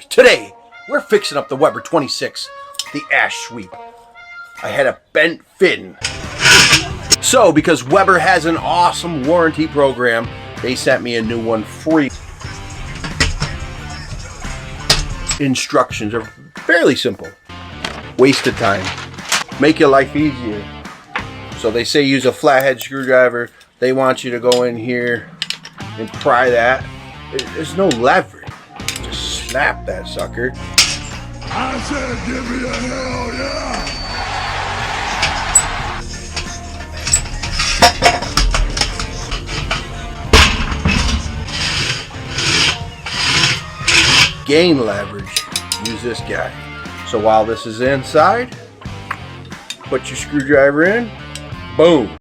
Today, we're fixing up the Weber 26, the ash sweep. I had a bent fin. So, because Weber has an awesome warranty program, they sent me a new one free. Instructions are fairly simple. Waste of time. Make your life easier. So they say use a flathead screwdriver. They want you to go in here and pry that. There's no leverage. Just snap that sucker. I said give me a hell yeah! Gain leverage, use this guy. So while this is inside, put your screwdriver in, boom.